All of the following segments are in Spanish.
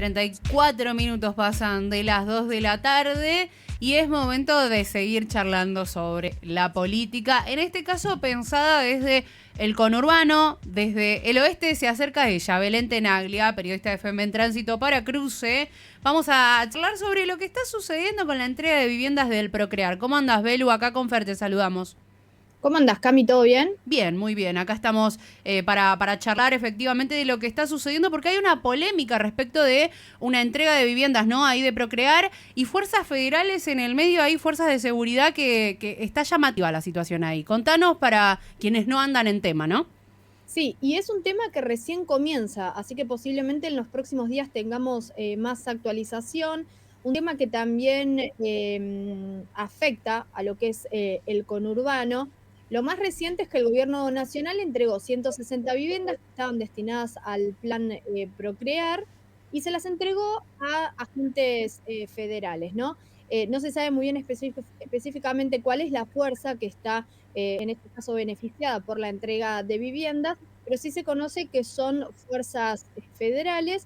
34 pasan de las 2 de la tarde y es momento de seguir charlando sobre la política. En este caso pensada desde el conurbano, desde el oeste se acerca ella, Belén Tenaglia, periodista de FM en Tránsito para Cruce. Vamos a charlar sobre lo que está sucediendo con la entrega de viviendas del Procrear. ¿Cómo andas, Belu? Acá con Fer te saludamos. ¿Cómo andás, Cami? ¿Todo bien? Bien, muy bien. Acá estamos para charlar efectivamente de lo que está sucediendo, porque hay una polémica respecto de una entrega de viviendas, ¿no? Ahí de Procrear y fuerzas federales en el medio, hay fuerzas de seguridad que está llamativa la situación ahí. Contanos para quienes no andan en tema, ¿no? Sí, y es un tema que recién comienza, así que posiblemente en los próximos días tengamos más actualización. Un tema que también afecta a lo que es el conurbano. Lo más reciente es que el gobierno nacional entregó 160 viviendas que estaban destinadas al plan Procrear y se las entregó a agentes federales, ¿no? No se sabe muy bien específicamente cuál es la fuerza que está en este caso beneficiada por la entrega de viviendas, pero sí se conoce que son fuerzas federales.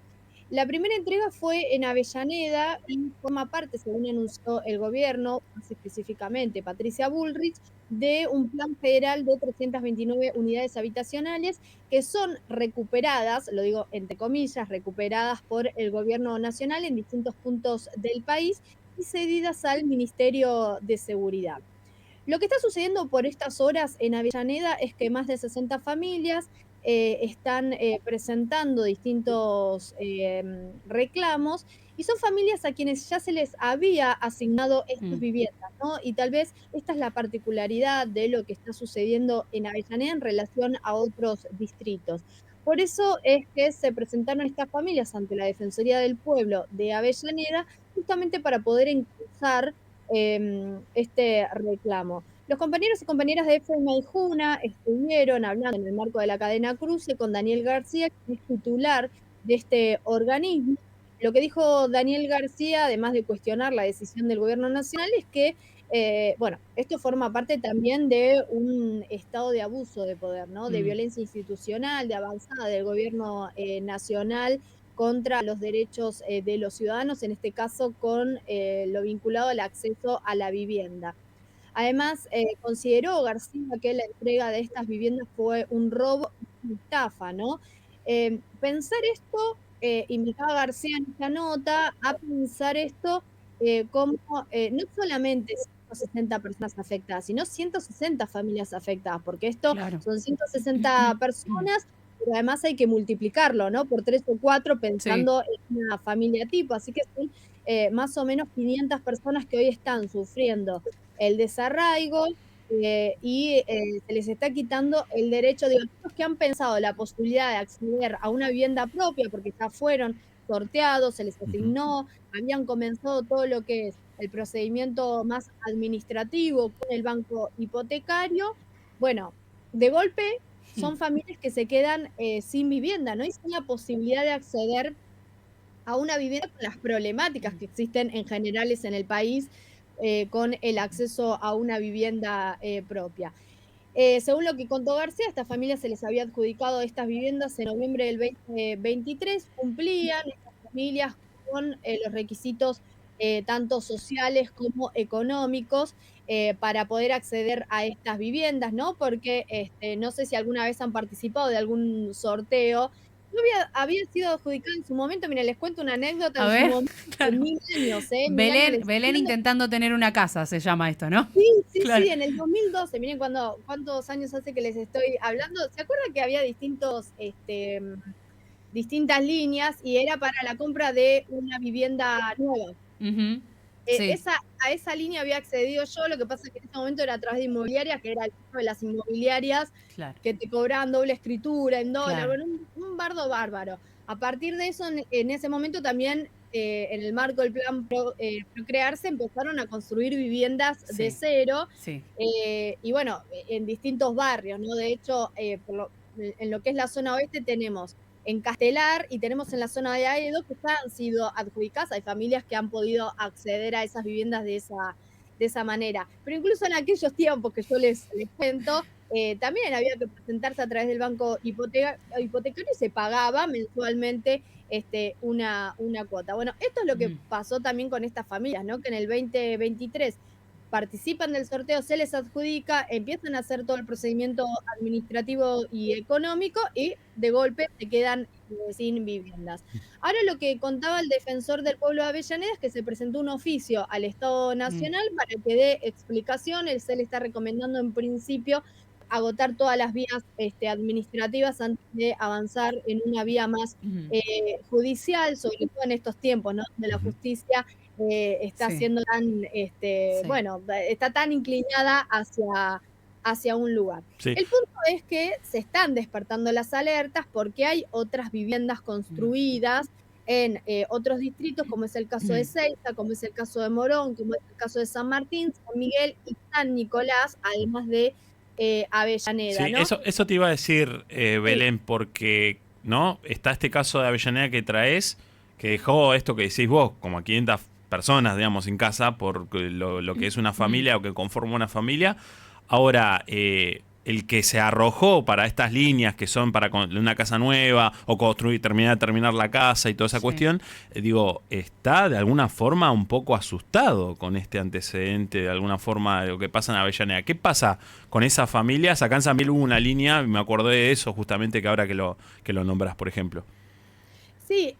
La primera entrega fue en Avellaneda y forma parte, según anunció el gobierno, más específicamente Patricia Bullrich, de un plan federal de 329 unidades habitacionales que son recuperadas, lo digo entre comillas, recuperadas por el gobierno nacional en distintos puntos del país y cedidas al Ministerio de Seguridad. Lo que está sucediendo por estas horas en Avellaneda es que más de 60 familias están presentando distintos reclamos y son familias a quienes ya se les había asignado estas viviendas, ¿no? Y tal vez esta es la particularidad de lo que está sucediendo en Avellaneda en relación a otros distritos. Por eso es que se presentaron estas familias ante la Defensoría del Pueblo de Avellaneda justamente para poder encauzar este reclamo. Los compañeros y compañeras de FM y Juna estuvieron hablando en el marco de la cadena Cruce con Daniel García, que es titular de este organismo. Lo que dijo Daniel García, además de cuestionar la decisión del gobierno nacional, es que, bueno, esto forma parte también de un estado de abuso de poder, ¿no? De violencia institucional, de avanzada del gobierno nacional contra los derechos de los ciudadanos, en este caso con lo vinculado al acceso a la vivienda. Además, consideró García que la entrega de estas viviendas fue un robo y una estafa, ¿no? Pensar esto, invitaba a García en esta nota a pensar esto como no solamente 160 personas afectadas, sino 160 familias afectadas, porque esto Claro. son 160 personas, pero además hay que multiplicarlo, ¿no? Por 3 o 4 Sí. pensando en una familia tipo, así que son más o menos 500 personas que hoy están sufriendo el desarraigo se les está quitando el derecho, digo, aquellos que han pensado la posibilidad de acceder a una vivienda propia porque ya fueron sorteados, se les asignó, habían comenzado todo lo que es el procedimiento más administrativo con el banco hipotecario. Bueno, de golpe son familias que se quedan sin vivienda, ¿no? Y sin la posibilidad de acceder a una vivienda con las problemáticas que existen en generales en el país con el acceso a una vivienda propia. Según lo que contó García, a estas familias se les había adjudicado estas viviendas en noviembre del 2023, cumplían estas familias con los requisitos tanto sociales como económicos para poder acceder a estas viviendas, ¿no? Porque no sé si alguna vez han participado de algún sorteo. Yo había sido adjudicada en su momento, mira, les cuento una anécdota, A en su ver, momento, en claro. 1000 años, ¿1000 años de Belén historia. intentando tener una casa, se llama esto, ¿no? Sí, sí, Claro. sí, en el 2012, miren cuántos años hace que les estoy hablando. ¿Se acuerdan que había distintas líneas y era para la compra de una vivienda nueva? Ujú. Sí, A esa línea había accedido yo, lo que pasa es que en ese momento era a través de inmobiliarias, que era el tema de las inmobiliarias claro, que te cobraban doble escritura en dólar, claro. bueno, un bardo bárbaro. A partir de eso, en ese momento también, en el marco del plan Procrear, se empezaron a construir viviendas de Sí, cero, sí. y bueno, en distintos barrios, ¿no? De hecho, en lo que es la zona oeste tenemos en Castelar y tenemos en la zona de Aedo que ya han sido adjudicadas, hay familias que han podido acceder a esas viviendas de esa manera. Pero incluso en aquellos tiempos que yo les cuento, también había que presentarse a través del banco hipotecario y se pagaba mensualmente una cuota. Bueno, esto es lo que pasó también con estas familias, ¿no? Que en el 2023 participan del sorteo, se les adjudica, empiezan a hacer todo el procedimiento administrativo y económico y de golpe se quedan sin viviendas. Ahora lo que contaba el defensor del pueblo de Avellaneda es que se presentó un oficio al Estado Mm, Nacional para que dé explicación. Se le está recomendando en principio agotar todas las vías administrativas antes de avanzar en una vía más mm, judicial, sobre todo en estos tiempos, ¿no? Donde la Ujú. justicia está sí, siendo tan, sí. bueno, está tan inclinada hacia un lugar. Sí. El punto es que se están despertando las alertas porque hay otras viviendas Mm, construidas en otros distritos, como es el caso de mm, Ceiza, como es el caso de Morón, como es el caso de San Martín, San Miguel y San Nicolás, además de Avellaneda, Sí, ¿no? eso te iba a decir, Sí, Belén, porque ¿no? Está este caso de Avellaneda que traes, que dejó esto que decís vos, como a 500 personas, digamos, en casa, por lo que es una mm, familia o que conforma una familia. Ahora, el que se arrojó para estas líneas que son para una casa nueva o construir, terminar la casa y toda esa sí. cuestión, digo, está de alguna forma un poco asustado con este antecedente, de alguna forma de lo que pasa en Avellaneda. ¿Qué pasa con esas familias? Acá en San Miguel hubo una línea, me acordé de eso justamente que ahora que lo nombras, por ejemplo. sí,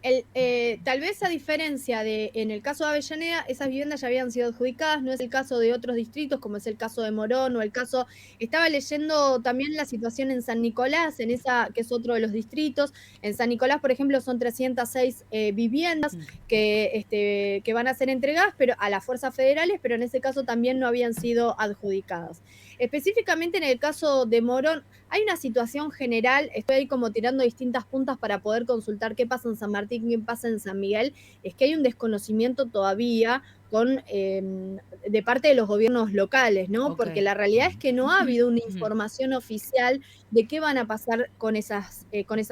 tal vez a diferencia de en el caso de Avellaneda, esas viviendas ya habían sido adjudicadas, no es el caso de otros distritos, como es el caso de Morón o el caso, estaba leyendo también la situación en San Nicolás, en esa que es otro de los distritos. En San Nicolás, por ejemplo, son 306 viviendas Mm, que van a ser entregadas pero a las fuerzas federales, pero en ese caso también no habían sido adjudicadas. Específicamente en el caso de Morón, hay una situación general, estoy ahí como tirando distintas puntas para poder consultar qué pasa en San Martín, qué pasa en San Miguel, es que hay un desconocimiento todavía de parte de los gobiernos locales, ¿no? ok. Porque la realidad es que no ha habido una Ujú, información oficial de qué van a pasar con esas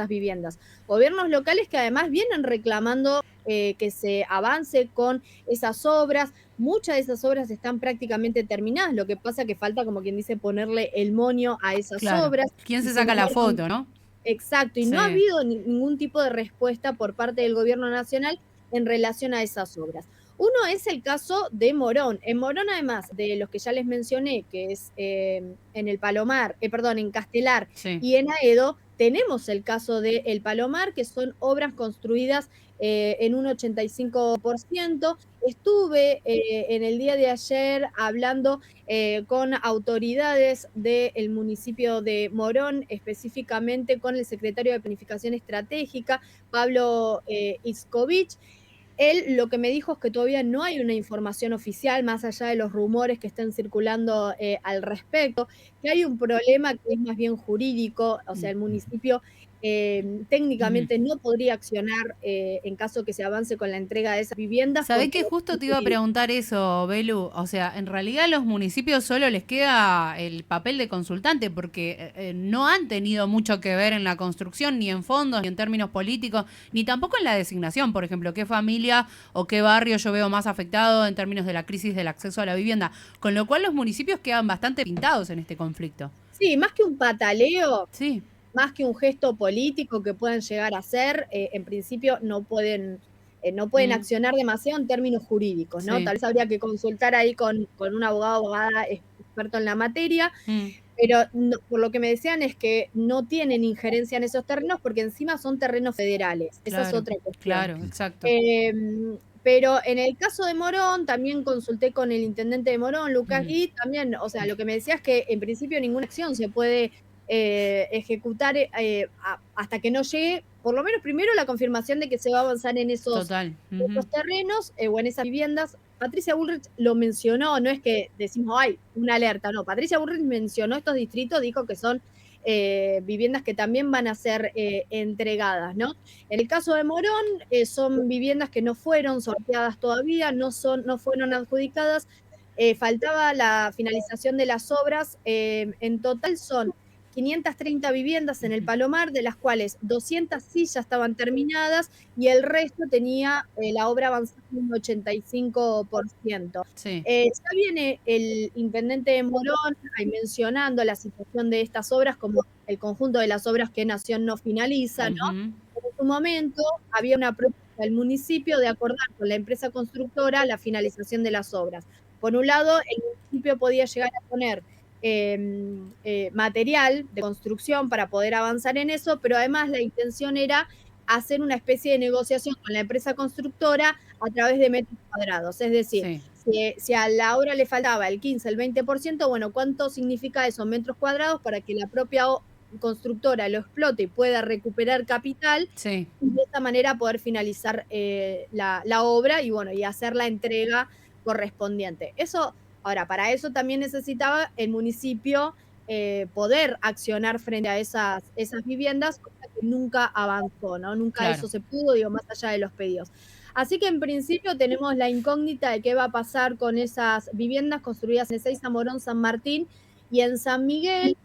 viviendas. Gobiernos locales que además vienen reclamando que se avance con esas obras. Muchas de esas obras están prácticamente terminadas, lo que pasa que falta, como quien dice, ponerle el moño a esas claro. obras, ¿Quién y se sin saca la embargo, foto, no? exacto, y no ha Sí. habido ningún tipo de respuesta por parte del gobierno nacional en relación a esas obras. Uno es el caso de Morón. En Morón, además de los que ya les mencioné, que es en el Palomar, perdón, en Castelar Sí. y en Aedo, tenemos el caso de El Palomar, que son obras construidas en un 85%. Estuve en el día de ayer hablando con autoridades del municipio de Morón, específicamente con el secretario de Planificación Estratégica, Pablo Iscovich. Él lo que me dijo es que todavía no hay una información oficial, más allá de los rumores que estén circulando al respecto, que hay un problema que es más bien jurídico, o sea, Mm, el municipio ujú. técnicamente no podría accionar en caso que se avance con la entrega de esas viviendas ¿Sabés porque que no justo te iba a tiene. preguntar eso, Belu? O sea, en realidad a los municipios solo les queda el papel de consultante porque no han tenido mucho que ver en la construcción, ni en fondos, ni en términos políticos, ni tampoco en la designación, por ejemplo, qué familia o qué barrio yo veo más afectado en términos de la crisis del acceso a la vivienda. Con lo cual los municipios quedan bastante pintados en este conflicto. Sí, más que un pataleo, Sí. más que un gesto político que puedan llegar a hacer, en principio no pueden Mm, accionar demasiado en términos jurídicos, ¿no? sí. Tal vez habría que consultar ahí con un abogado o abogada experto en la materia, Mm, pero por lo que me decían es que no tienen injerencia en esos terrenos porque encima son terrenos federales. Esa es claro, otra cuestión. claro, exacto. Pero en el caso de Morón, también consulté con el intendente de Morón, Lucas Ujú, Gui, también, o sea, lo que me decía es que en principio ninguna acción se puede ejecutar hasta que no llegue, por lo menos primero la confirmación de que se va a avanzar en total. Ujú. esos terrenos o en esas viviendas. Patricia Bullrich lo mencionó, no es que decimos, ay, una alerta, no, Patricia Bullrich mencionó estos distritos, dijo que son viviendas que también van a ser entregadas, ¿no? En el caso de Morón, son viviendas que no fueron sorteadas todavía, no fueron adjudicadas, faltaba la finalización de las obras, en total son 530 viviendas en el Palomar, de las cuales 200 sí ya estaban terminadas y el resto tenía la obra avanzada en un 85%. Sí. Ya viene el intendente de Morón ahí mencionando la situación de estas obras como el conjunto de las obras que Nación no finaliza, ¿no? Ujú. Es su momento había una propuesta del municipio de acordar con la empresa constructora la finalización de las obras. Por un lado, el municipio podía llegar a poner material de construcción para poder avanzar en eso, pero además la intención era hacer una especie de negociación con la empresa constructora a través de metros cuadrados. Es decir, si a la obra le faltaba el 15, el 20%, bueno, ¿cuánto significa eso en metros cuadrados para que la propia constructora lo explote y pueda recuperar capital y de esta manera poder finalizar la obra y, bueno, y hacer la entrega correspondiente? Eso, ahora, para eso también necesitaba el municipio poder accionar frente a esas viviendas, cosa que nunca avanzó, ¿no? Nunca eso se pudo, digo, más allá de los pedidos. Así que en principio tenemos la incógnita de qué va a pasar con esas viviendas construidas en Ezeiza, Morón, San Martín y en San Miguel,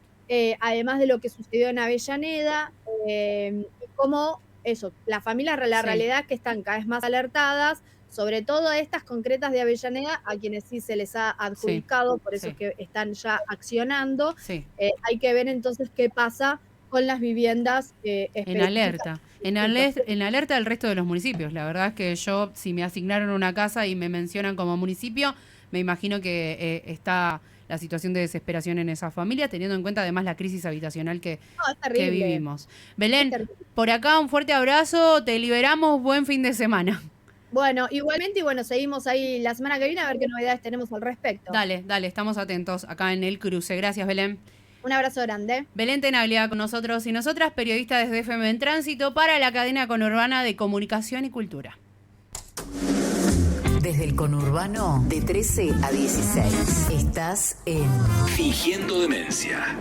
además de lo que sucedió en Avellaneda, y cómo eso, las familias, la realidad es que están cada vez más alertadas, sobre todo estas concretas de Avellaneda, a quienes sí se les ha adjudicado, por eso es que están ya accionando. Hay que ver entonces qué pasa con las viviendas en alerta. En alerta del resto de los municipios. La verdad es que yo, si me asignaron una casa y me mencionan como municipio, me imagino que está la situación de desesperación en esa familia, teniendo en cuenta además la crisis habitacional que vivimos. Belén, por acá un fuerte abrazo, te liberamos, buen fin de semana. Bueno, igualmente, y bueno, seguimos ahí la semana que viene a ver qué novedades tenemos al respecto. Dale, estamos atentos acá en El Cruce. Gracias, Belén. Un abrazo grande. Belén Tenaglia con nosotros y nosotras, periodistas desde FM en Tránsito para la cadena conurbana de Comunicación y Cultura. Desde el conurbano, de 13 a 16. Estás en Fingiendo Demencia.